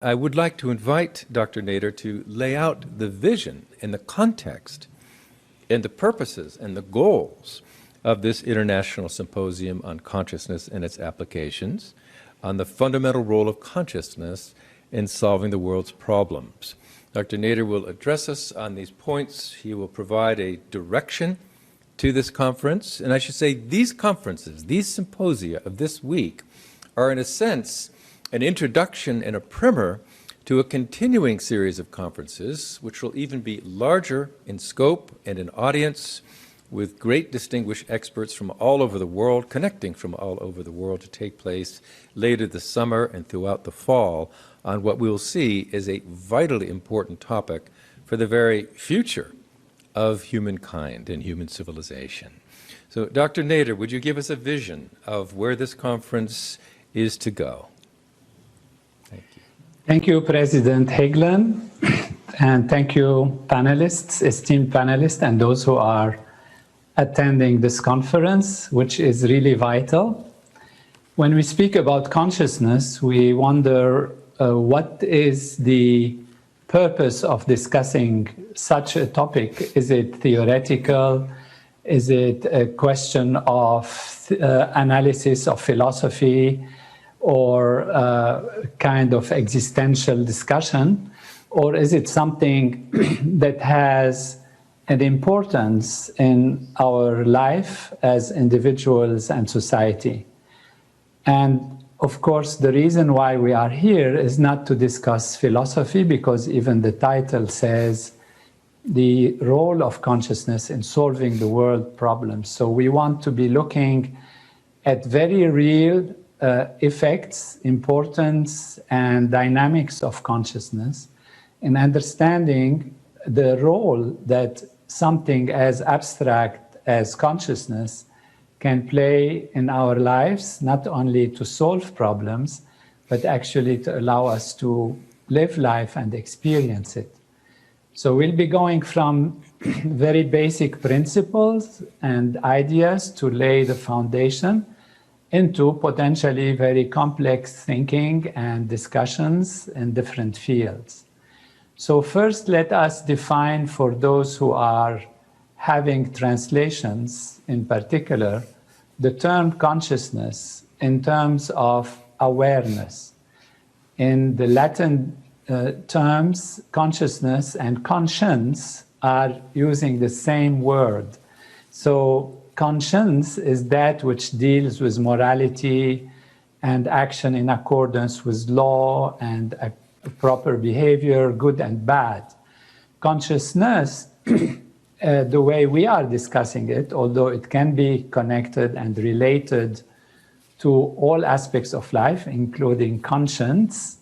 I would like to invite Dr. Naader to lay out the vision and the context and the purposes and the goals of this International Symposium on Consciousness and its Applications, on the fundamental role of consciousness in solving the world's problems. Dr. Naader will address us on these points. He will provide a direction to this conference. And I should say these conferences, these symposia of this week, are in a sense an introduction and a primer to a continuing series of conferences, which will even be larger in scope and in audience, with great distinguished experts from all over the world, connecting from all over the world, to take place later this summer and throughout the fall on what we will see is a vitally important topic for the very future of humankind and human civilization. So, Dr. Naader, would you give us a vision of where this conference is to go? Thank you. Thank you, President Hagelin, and thank you, panelists, esteemed panelists, and those who are attending this conference, which is really vital. When we speak about consciousness, we wonder what is the purpose of discussing such a topic? Is it theoretical? Is it a question of analysis of philosophy or kind of existential discussion? Or is it something that has an importance in our life as individuals and society? And of course, the reason why we are here is not to discuss philosophy, because even the title says the role of consciousness in solving the world problems. So we want to be looking at very real effects, importance, and dynamics of consciousness, in understanding the role that something as abstract as consciousness can play in our lives, not only to solve problems, but actually to allow us to live life and experience it. So we'll be going from very basic principles and ideas to lay the foundation into potentially very complex thinking and discussions in different fields. So first, let us define, for those who are having translations in particular, the term consciousness in terms of awareness. In the Latin terms, consciousness and conscience are using the same word. So conscience is that which deals with morality and action in accordance with law and proper behavior, good and bad. Consciousness, the way we are discussing it, although it can be connected and related to all aspects of life, including conscience,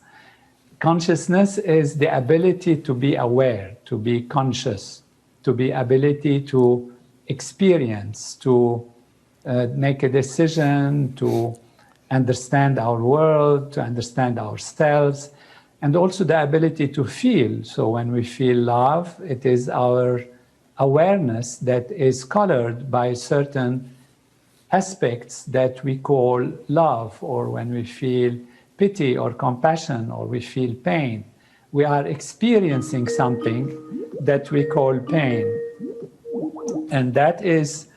consciousness is the ability to be aware, to be conscious, to be ability to experience, to make a decision, to understand our world, to understand ourselves, and also the ability to feel. So when we feel love, it is our awareness that is colored by certain aspects that we call love, or when we feel pity or compassion or we feel pain, we are experiencing something that we call pain. And that is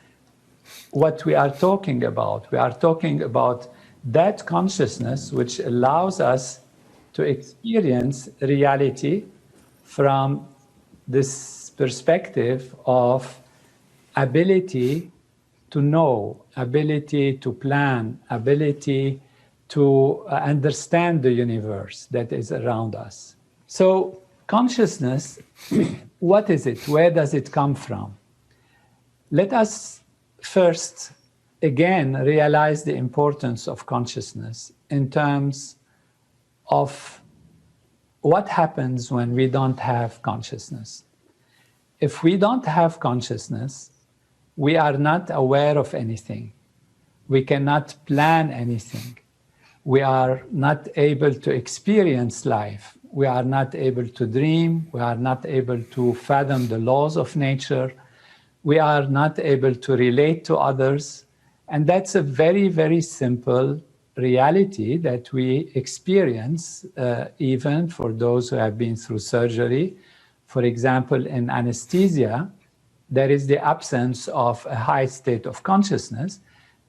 what we are talking about. We are talking about that consciousness which allows us to experience reality from this perspective of ability to know, ability to plan, ability to understand the universe that is around us. So consciousness, what is it? Where does it come from? Let us first, again, realize the importance of consciousness in terms of what happens when we don't have consciousness. If we don't have consciousness, we are not aware of anything. We cannot plan anything. We are not able to experience life. We are not able to dream. We are not able to fathom the laws of nature. We are not able to relate to others. And that's a very, very simple reality that we experience, even for those who have been through surgery. For example, in anesthesia, there is the absence of a high state of consciousness.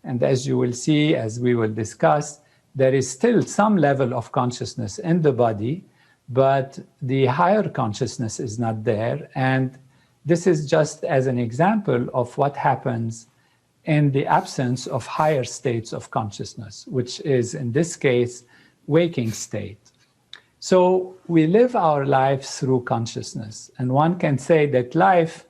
And as you will see, as we will discuss, there is still some level of consciousness in the body, but the higher consciousness is not there. And this is just as an example of what happens in the absence of higher states of consciousness, which is, in this case, waking state. So we live our lives through consciousness. And one can say that life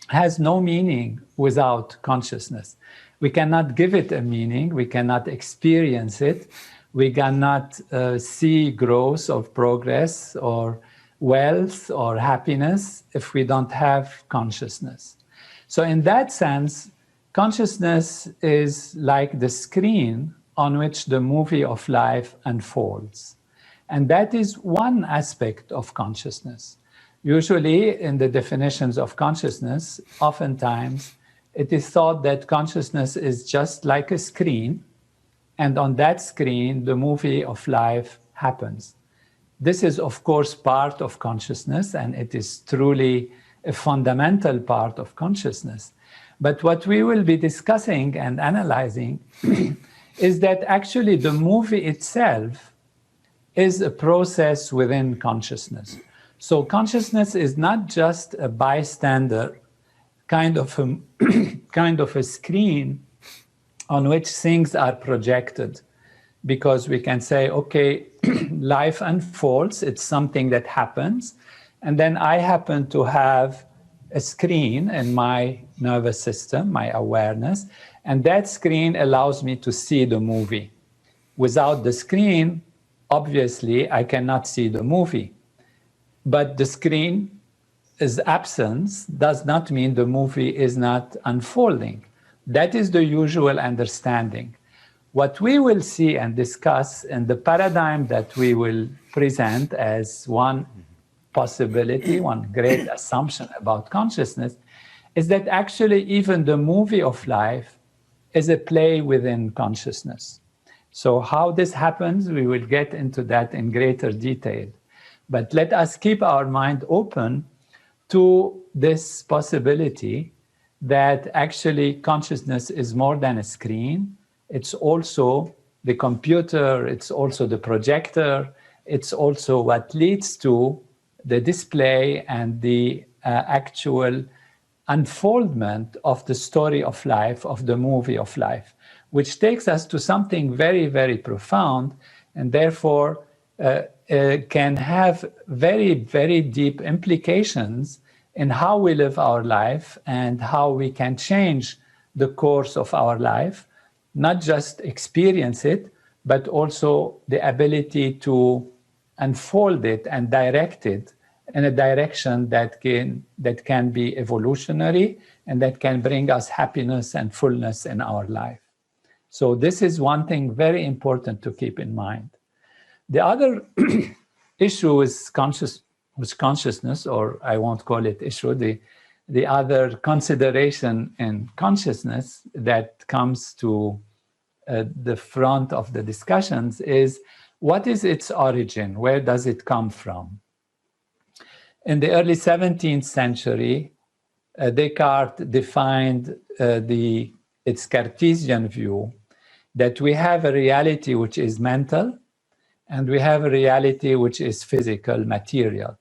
has no meaning without consciousness. We cannot give it a meaning. We cannot experience it. We cannot see growth or progress or wealth or happiness if we don't have consciousness. So in that sense, consciousness is like the screen on which the movie of life unfolds. And that is one aspect of consciousness. Usually in the definitions of consciousness, oftentimes it is thought that consciousness is just like a screen, and on that screen, the movie of life happens. This is, of course, part of consciousness, and it is truly a fundamental part of consciousness. But what we will be discussing and analyzing is that actually the movie itself is a process within consciousness. So consciousness is not just a bystander, kind of a screen on which things are projected, because we can say, okay, life unfolds, it's something that happens, and then I happen to have a screen in my nervous system, my awareness, and that screen allows me to see the movie. Without the screen, obviously, I cannot see the movie. But the screen's absence does not mean the movie is not unfolding. That is the usual understanding. What we will see and discuss in the paradigm that we will present as one possibility, one great assumption about consciousness, is that actually even the movie of life is a play within consciousness. So how this happens, we will get into that in greater detail. But let us keep our mind open to this possibility that actually consciousness is more than a screen. It's also the computer, it's also the projector, it's also what leads to the display and the actual unfoldment of the story of life, of the movie of life, which takes us to something very, very profound, and therefore can have very, very deep implications in how we live our life and how we can change the course of our life, not just experience it, but also the ability to unfold it and direct it in a direction that can be evolutionary and that can bring us happiness and fullness in our life. So this is one thing very important to keep in mind. The other issue is consciousness, or I won't call it issue, the other consideration in consciousness that comes to the front of the discussions is, what is its origin? Where does it come from? In the early 17th century, Descartes defined its Cartesian view that we have a reality which is mental, and we have a reality which is physical, material.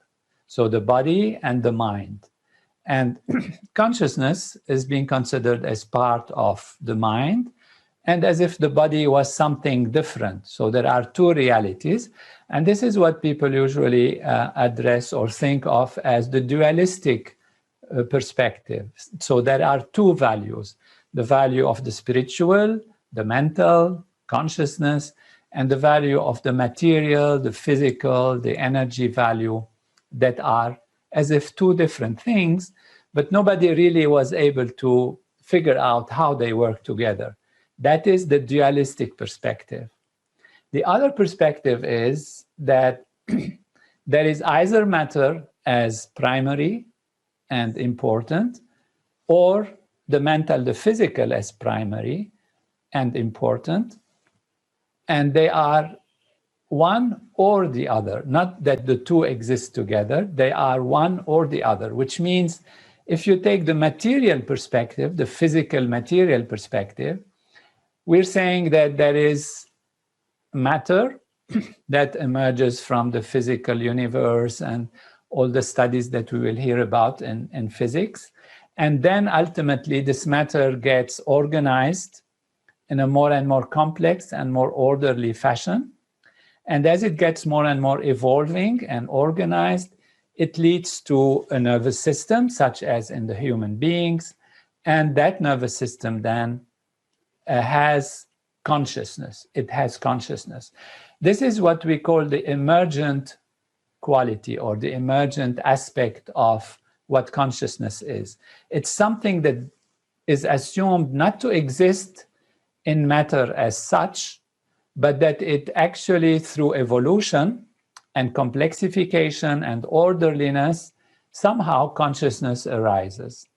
So the body and the mind. And consciousness is being considered as part of the mind, and as if the body was something different. So there are two realities. And this is what people usually address or think of as the dualistic perspective. So there are two values, the value of the spiritual, the mental, consciousness, and the value of the material, the physical, the energy value, that are as if two different things, but nobody really was able to figure out how they work together. That is the dualistic perspective. The other perspective is that there is either matter as primary and important, or the mental, the physical as primary and important, and they are one or the other, not that the two exist together. They are one or the other, which means if you take the material perspective, the physical material perspective, we're saying that there is matter that emerges from the physical universe and all the studies that we will hear about in physics. And then ultimately this matter gets organized in a more and more complex and more orderly fashion. And as it gets more and more evolving and organized, it leads to a nervous system, such as in the human beings. And that nervous system then has consciousness. It has consciousness. This is what we call the emergent quality or the emergent aspect of what consciousness is. It's something that is assumed not to exist in matter as such, but that it actually, through evolution and complexification and orderliness, somehow consciousness arises.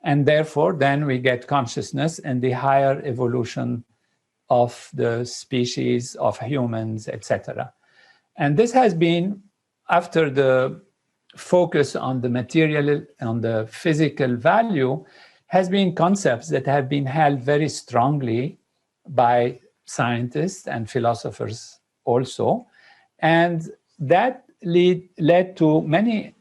And therefore, then we get consciousness in the higher evolution of the species, of humans, etc. And this has been, after the focus on the material, on the physical value, has been concepts that have been held very strongly by scientists and philosophers also. And that led to many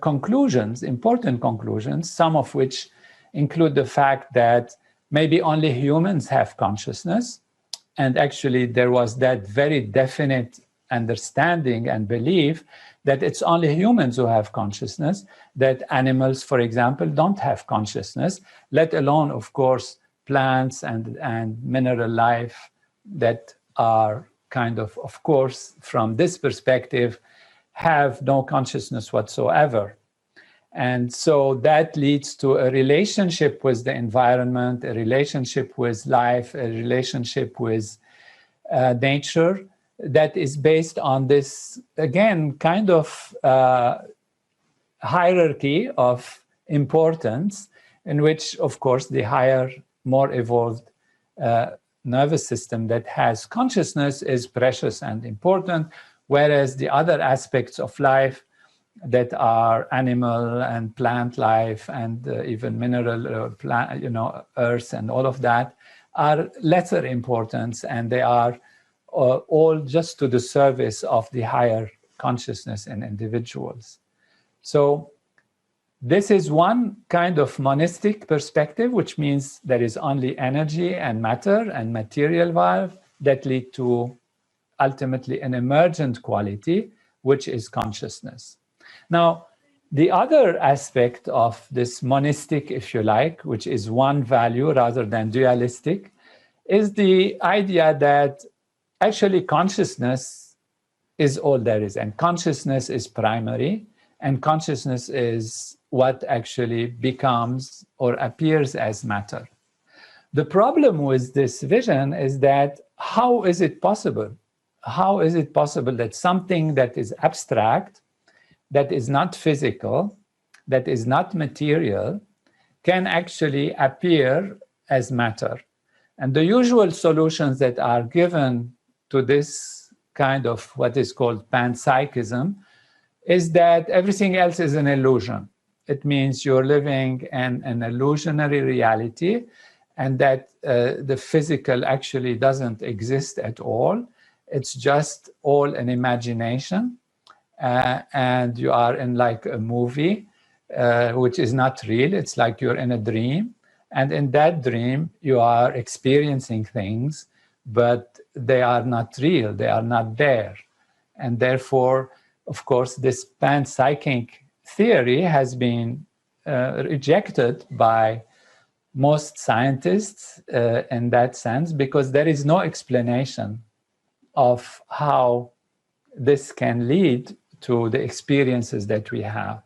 conclusions, important conclusions, some of which include the fact that maybe only humans have consciousness. And actually there was that very definite understanding and belief that it's only humans who have consciousness, that animals, for example, don't have consciousness, let alone, of course, plants and mineral life that are kind of course, from this perspective, have no consciousness whatsoever. And so that leads to a relationship with the environment, a relationship with life, a relationship with nature that is based on this, again, kind of hierarchy of importance in which, of course, the higher, more evolved nervous system that has consciousness is precious and important, whereas the other aspects of life that are animal and plant life and even mineral, earth and all of that are lesser importance, and they are all just to the service of the higher consciousness in individuals. So this is one kind of monistic perspective, which means there is only energy and matter and material valve that lead to ultimately an emergent quality, which is consciousness. Now, the other aspect of this monistic, if you like, which is one value rather than dualistic, is the idea that actually consciousness is all there is, and consciousness is primary, and consciousness is what actually becomes or appears as matter. The problem with this vision is that how is it possible? How is it possible that something that is abstract, that is not physical, that is not material, can actually appear as matter? And the usual solutions that are given to this kind of what is called panpsychism is that everything else is an illusion. It means you're living in an illusionary reality, and that the physical actually doesn't exist at all. It's just all an imagination. And you are in like a movie, which is not real. It's like you're in a dream. And in that dream, you are experiencing things, but they are not real. They are not there. And therefore, of course, this panpsychic theory has been rejected by most scientists in that sense, because there is no explanation of how this can lead to the experiences that we have.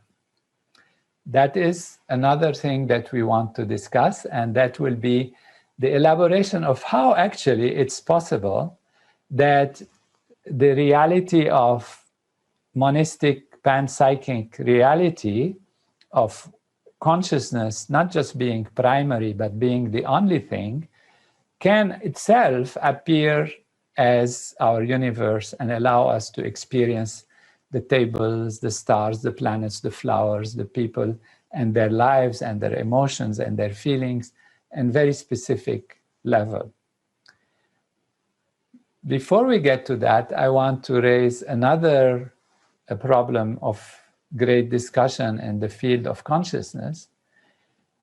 That is another thing that we want to discuss, and that will be the elaboration of how actually it's possible that the reality of monistic panpsychic reality of consciousness not just being primary but being the only thing can itself appear as our universe and allow us to experience the tables, the stars, the planets, the flowers, the people, and their lives and their emotions and their feelings in very specific level. Before we get to that, I want to raise another problem of great discussion in the field of consciousness,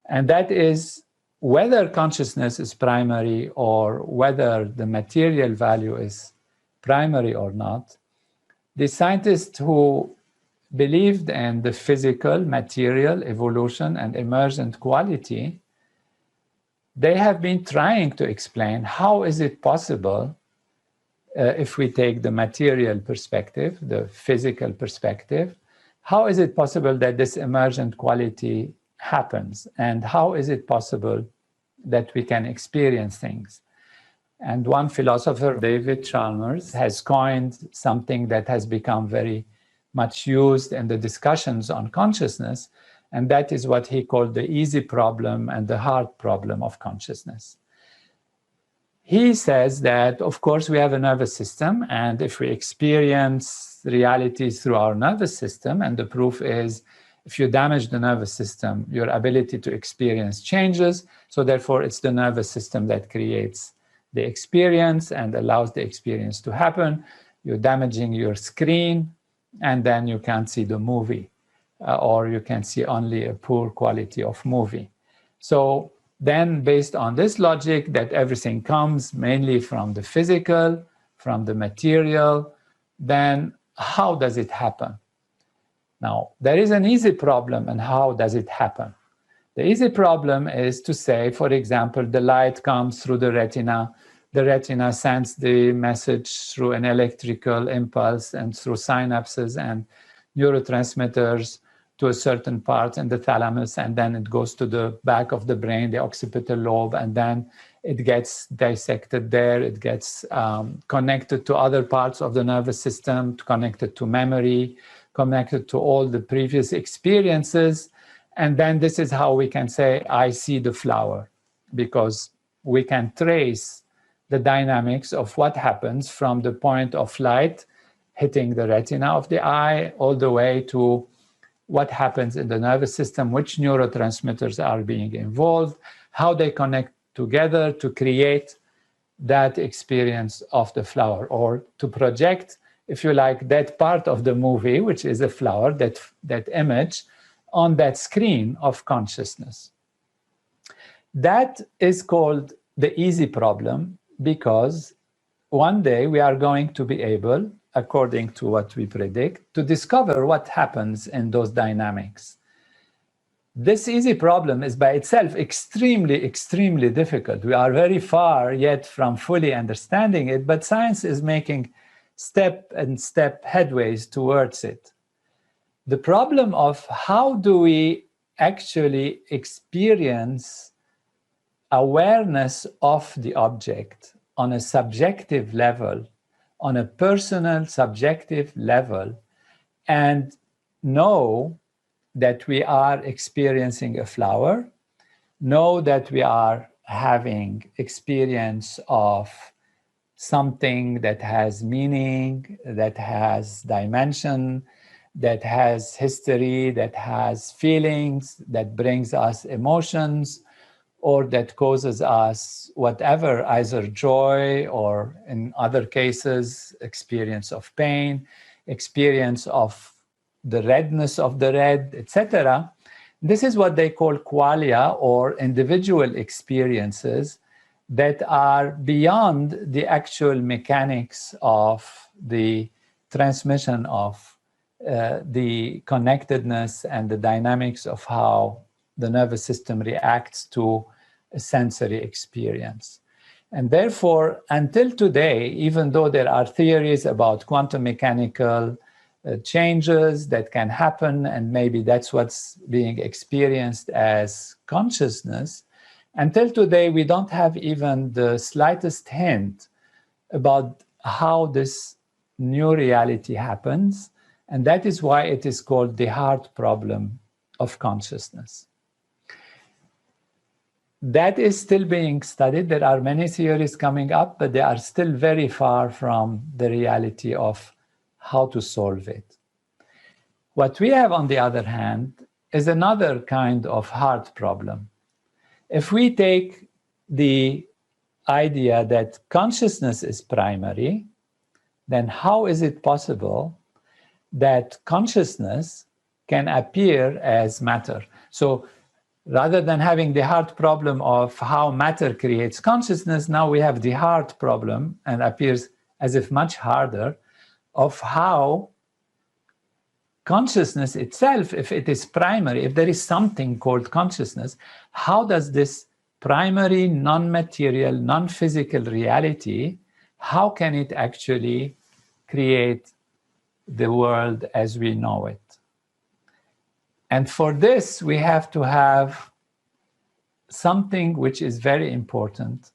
and that is whether consciousness is primary or whether the material value is primary or not. The scientists who believed in the physical, material, evolution, and emergent quality, they have been trying to explain how is it possible, if we take the material perspective, the physical perspective, how is it possible that this emergent quality happens? And how is it possible that we can experience things? And one philosopher, David Chalmers, has coined something that has become very much used in the discussions on consciousness, and that is what he called the easy problem and the hard problem of consciousness. He says that, of course, we have a nervous system, and if we experience realities through our nervous system, and the proof is if you damage the nervous system, your ability to experience changes, so therefore it's the nervous system that creates the experience and allows the experience to happen. You're damaging your screen, and then you can't see the movie, or you can see only a poor quality of movie. So then, based on this logic that everything comes mainly from the physical, from the material, then how does it happen? Now, there is an easy problem, and how does it happen? The easy problem is to say, for example, the light comes through the retina sends the message through an electrical impulse and through synapses and neurotransmitters to a certain part in the thalamus, and then it goes to the back of the brain, the occipital lobe, and then it gets dissected there, it gets connected to other parts of the nervous system, connected to memory, connected to all the previous experiences, and then this is how we can say, I see the flower, because we can trace the dynamics of what happens from the point of light hitting the retina of the eye all the way to what happens in the nervous system, which neurotransmitters are being involved, how they connect together to create that experience of the flower, or to project, if you like, that part of the movie, which is a flower, that image, on that screen of consciousness. That is called the easy problem, because one day we are going to be able, according to what we predict, to discover what happens in those dynamics. This easy problem is by itself extremely, extremely difficult. We are very far yet from fully understanding it, but science is making step-and-step headways towards it. The problem of how do we actually experience awareness of the object on a subjective level, on a personal subjective level, and know that we are experiencing a flower, know that we are having experience of something that has meaning, that has dimension, that has history, that has feelings, that brings us emotions, or that causes us whatever, either joy or, in other cases, experience of pain, experience of the redness of the red, etc. This is what they call qualia, or individual experiences that are beyond the actual mechanics of the transmission of the connectedness and the dynamics of how the nervous system reacts to a sensory experience. And therefore, until today, even though there are theories about quantum mechanical changes that can happen, and maybe that's what's being experienced as consciousness, until today, we don't have even the slightest hint about how this new reality happens. And that is why it is called the hard problem of consciousness. that is still being studied. There are many theories coming up, but they are still very far from the reality of how to solve it. What we have, on the other hand, is another kind of hard problem. If we take the idea that consciousness is primary, then how is it possible that consciousness can appear as matter? So rather than having the hard problem of how matter creates consciousness, now we have the hard problem, and appears as if much harder, of how consciousness itself, if it is primary, if there is something called consciousness, how does this primary, non-material, non-physical reality, how can it actually create the world as we know it? And for this, we have to have something which is very important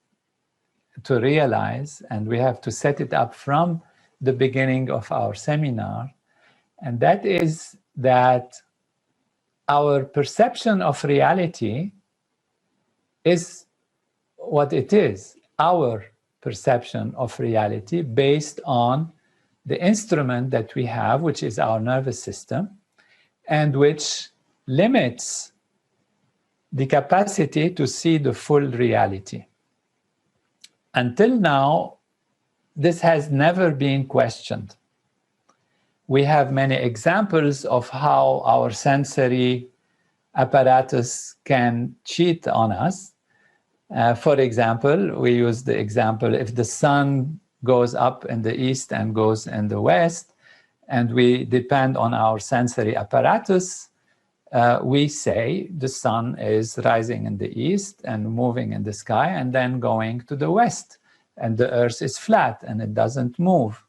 to realize, and we have to set it up from the beginning of our seminar, and that is that our perception of reality is what it is, our perception of reality based on the instrument that we have, which is our nervous system, and which limits the capacity to see the full reality. Until now, this has never been questioned. We have many examples of how our sensory apparatus can cheat on us. For example, we use the example, if the sun goes up in the east and goes in the west, and we depend on our sensory apparatus, we say the sun is rising in the east and moving in the sky and then going to the west, and the earth is flat and it doesn't move.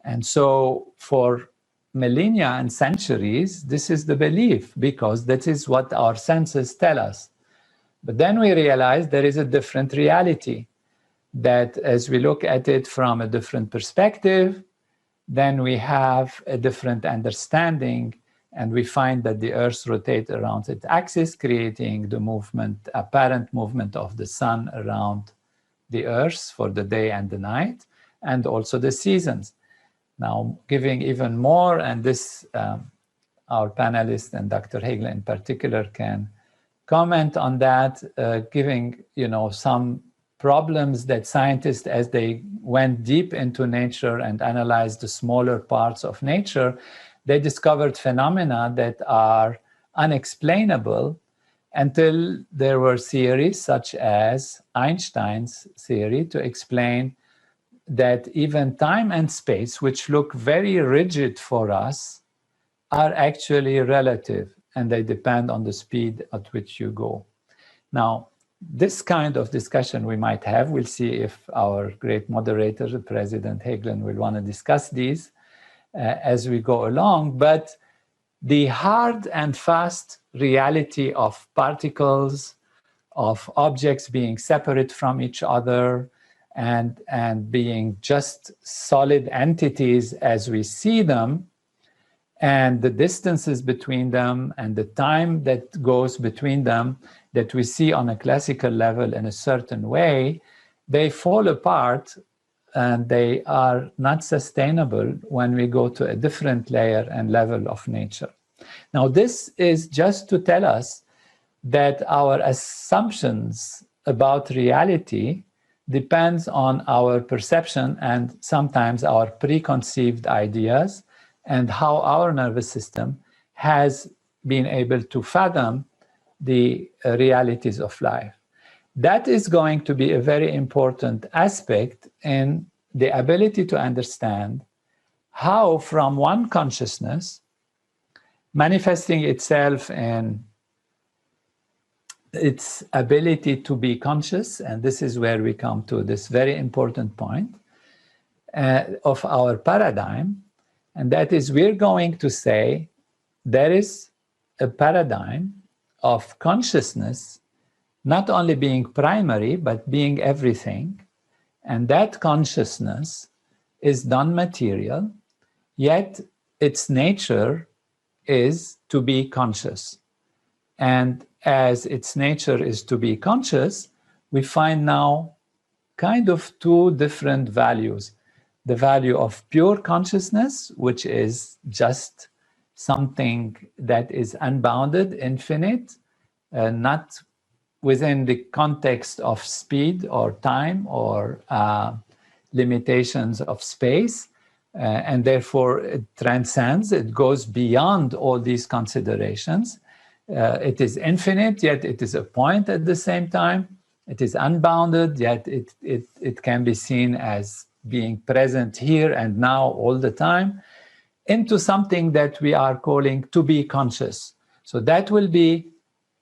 And so for millennia and centuries, this is the belief, because that is what our senses tell us. But then we realize there is a different reality, that as we look at it from a different perspective, then we have a different understanding, and we find that the earth rotates around its axis, creating the movement, apparent movement of the sun around the earth for the day and the night, and also the seasons. Now, giving even more, and this our panelists and Dr. Hegel in particular can comment on that, giving some problems that scientists, as they went deep into nature and analyzed the smaller parts of nature, they discovered phenomena that are unexplainable until there were theories such as Einstein's theory to explain that even time and space, which look very rigid for us, are actually relative, and they depend on the speed at which you go. Now, this kind of discussion we might have, we'll see if our great moderator, President Hegel, will want to discuss these as we go along, but the hard and fast reality of particles, of objects being separate from each other, and being just solid entities as we see them, and the distances between them and the time that goes between them that we see on a classical level in a certain way, they fall apart and they are not sustainable when we go to a different layer and level of nature. Now, this is just to tell us that our assumptions about reality depends on our perception and sometimes our preconceived ideas, and how our nervous system has been able to fathom the realities of life. That is going to be a very important aspect in the ability to understand how from one consciousness manifesting itself in its ability to be conscious, and this is where we come to this very important point of our paradigm, and that is we're going to say there is a paradigm of consciousness not only being primary, but being everything, and that consciousness is non-material, yet its nature is to be conscious. And as its nature is to be conscious, we find now kind of two different values. The value of pure consciousness, which is just something that is unbounded, infinite, not within the context of speed or time or limitations of space, and therefore it transcends, it goes beyond all these considerations. It is infinite, yet it is a point at the same time. It is unbounded, yet it can be seen as being present here and now all the time, into something that we are calling to be conscious. So that will be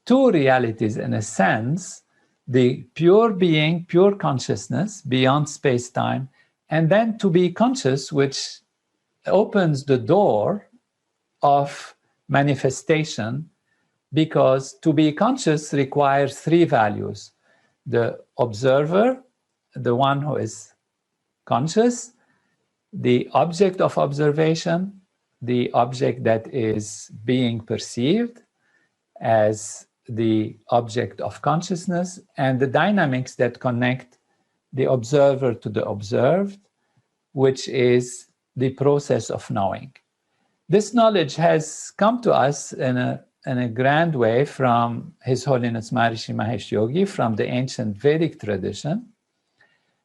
two realities in a sense, the pure being, pure consciousness beyond space-time, and then to be conscious, which opens the door of manifestation, because to be conscious requires three values: the observer, the one who is conscious, the object of observation, the object that is being perceived as the object of consciousness, and the dynamics that connect the observer to the observed, which is the process of knowing. This knowledge has come to us in a grand way from His Holiness Maharishi Mahesh Yogi, from the ancient Vedic tradition,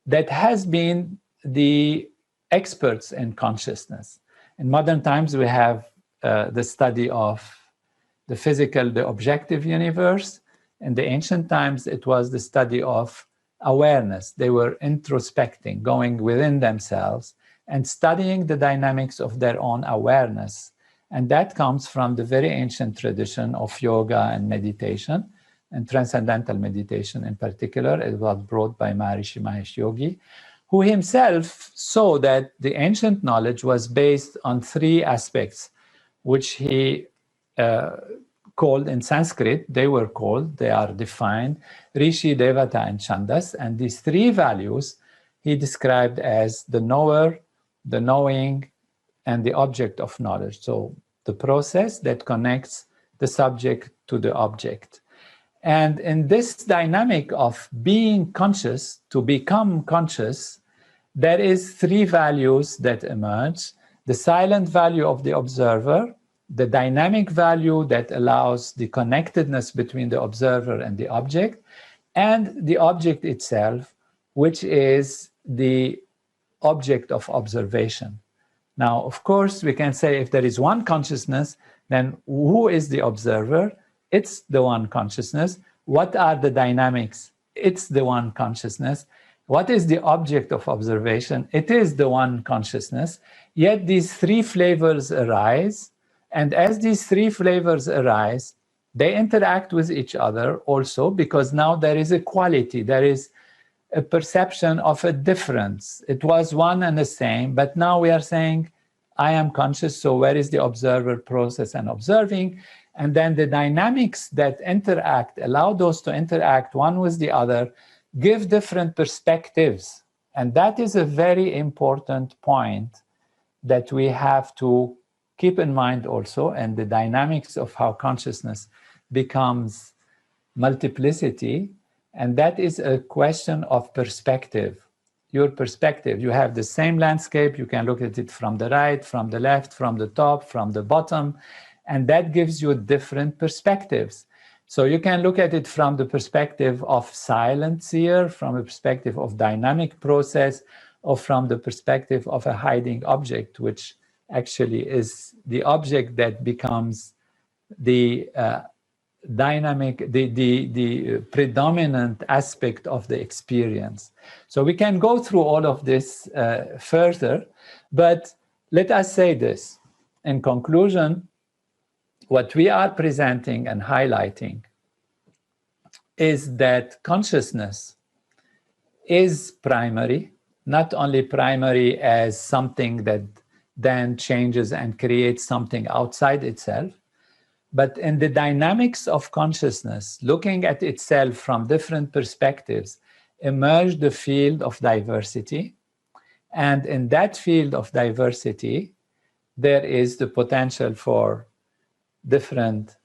that has been the experts in consciousness. In modern times, we have the study of the physical, the objective universe. In the ancient times, it was the study of awareness. They were introspecting, going within themselves and studying the dynamics of their own awareness. And that comes from the very ancient tradition of yoga and meditation, and transcendental meditation in particular. It was brought by Maharishi Mahesh Yogi, who himself saw that the ancient knowledge was based on three aspects, which he called in Sanskrit, they are defined, Rishi, Devata, and Chandas. And these three values he described as the knower, the knowing, and the object of knowledge. So the process that connects the subject to the object. And in this dynamic of being conscious to become conscious, there is three values that emerge: the silent value of the observer, the dynamic value that allows the connectedness between the observer and the object, and the object itself, which is the object of observation. Now, of course, we can say if there is one consciousness, then who is the observer? It's the one consciousness. What are the dynamics? It's the one consciousness. What is the object of observation? It is the one consciousness. Yet these three flavors arise. And as these three flavors arise, they interact with each other also, because now there is a quality, there is a perception of a difference. It was one and the same, but now we are saying, I am conscious, so where is the observer, process, and observing? And then the dynamics that interact, allow those to interact one with the other, give different perspectives. And that is a very important point that we have to keep in mind also, and the dynamics of how consciousness becomes multiplicity. And that is a question of perspective. Your perspective, you have the same landscape, you can look at it from the right, from the left, from the top, from the bottom, and that gives you different perspectives. So you can look at it from the perspective of silent seer, from a perspective of dynamic process, or from the perspective of a hiding object, which actually is the object that becomes the dynamic, the predominant aspect of the experience. So we can go through all of this further, but let us say this. In conclusion, what we are presenting and highlighting is that consciousness is primary, not only primary as something that then changes and creates something outside itself, but in the dynamics of consciousness, looking at itself from different perspectives, emerge the field of diversity. And in that field of diversity, there is the potential for different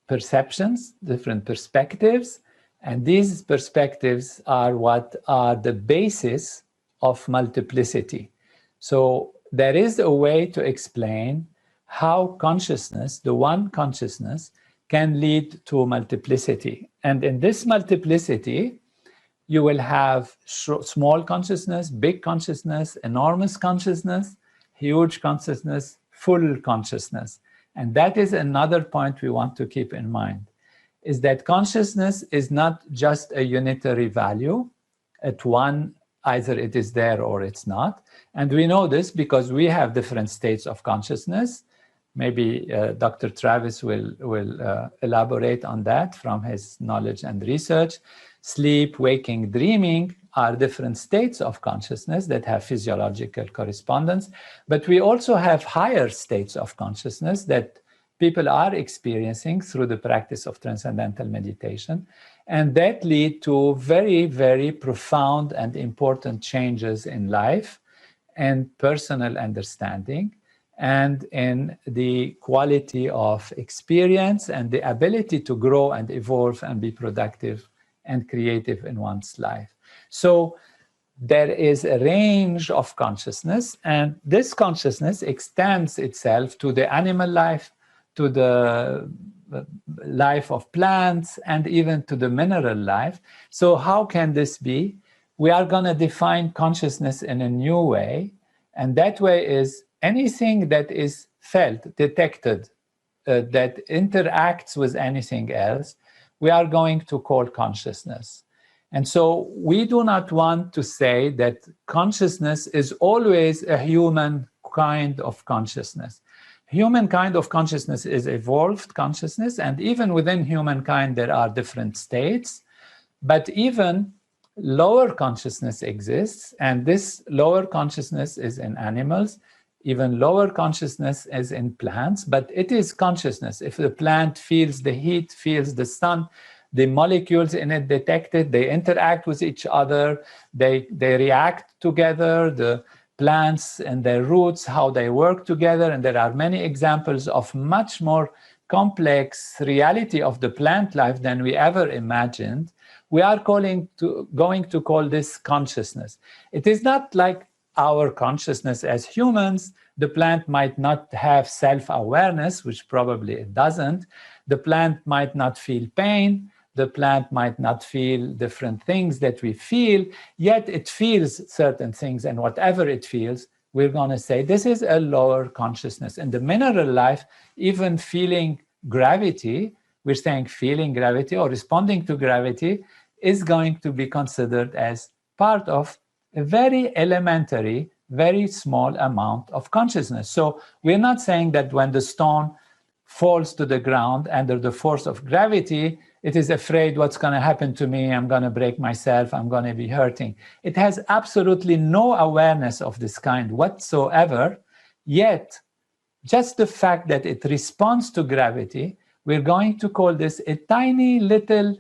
perceptions, different perspectives, and these perspectives are what are the basis of multiplicity. So there is a way to explain how consciousness, the one consciousness, can lead to multiplicity. And in this multiplicity, you will have small consciousness, big consciousness, enormous consciousness, huge consciousness, full consciousness. And that is another point we want to keep in mind, is that consciousness is not just a unitary value. At one, either it is there or it's not. And we know this because we have different states of consciousness. Maybe Dr. Travis will elaborate on that from his knowledge and research. Sleep, waking, dreaming are different states of consciousness that have physiological correspondence. But we also have higher states of consciousness that people are experiencing through the practice of transcendental meditation, and that lead to very, very profound and important changes in life and personal understanding, and in the quality of experience and the ability to grow and evolve and be productive and creative in one's life. So there is a range of consciousness, and this consciousness extends itself to the animal life, to the life of plants, and even to the mineral life. So how can this be? We are going to define consciousness in a new way, and that way is anything that is felt, detected, that interacts with anything else, we are going to call consciousness. And so we do not want to say that consciousness is always a human kind of consciousness. Human kind of consciousness is evolved consciousness, and even within humankind there are different states, but even lower consciousness exists, and this lower consciousness is in animals, even lower consciousness is in plants, but it is consciousness. If the plant feels the heat, feels the sun, the molecules in it detect it, they interact with each other, they react together, the plants and their roots, how they work together, and there are many examples of much more complex reality of the plant life than we ever imagined. We are going to call this consciousness. It is not like our consciousness as humans. The plant might not have self-awareness, which probably it doesn't. The plant might not feel pain. The plant might not feel different things that we feel, yet it feels certain things, and whatever it feels, we're going to say this is a lower consciousness. In the mineral life, even feeling gravity, we're saying feeling gravity or responding to gravity is going to be considered as part of a very elementary, very small amount of consciousness. So we're not saying that when the stone falls to the ground under the force of gravity, it is afraid what's going to happen to me, I'm going to break myself, I'm going to be hurting. It has absolutely no awareness of this kind whatsoever, yet just the fact that it responds to gravity, we're going to call this a tiny little,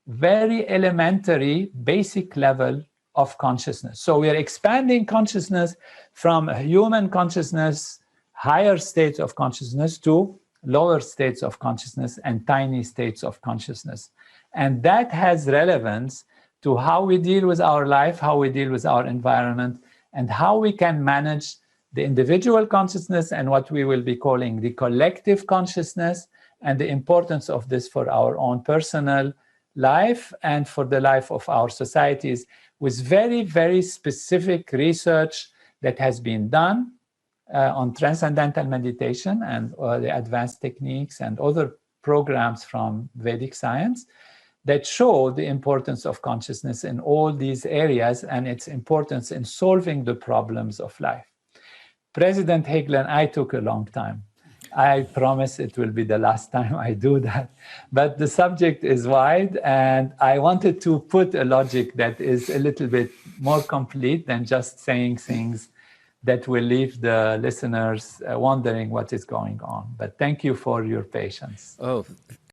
very elementary, basic level of consciousness. So we are expanding consciousness from a human consciousness, higher states of consciousness, to lower states of consciousness and tiny states of consciousness. And that has relevance to how we deal with our life, how we deal with our environment, and how we can manage the individual consciousness and what we will be calling the collective consciousness, and the importance of this for our own personal life and for the life of our societies, with very, very specific research that has been done on transcendental meditation and the advanced techniques and other programs from Vedic science that show the importance of consciousness in all these areas and its importance in solving the problems of life. President Hegland, I took a long time. I promise it will be the last time I do that. But the subject is wide, and I wanted to put a logic that is a little bit more complete than just saying things that will leave the listeners wondering what is going on. But thank you for your patience. Oh,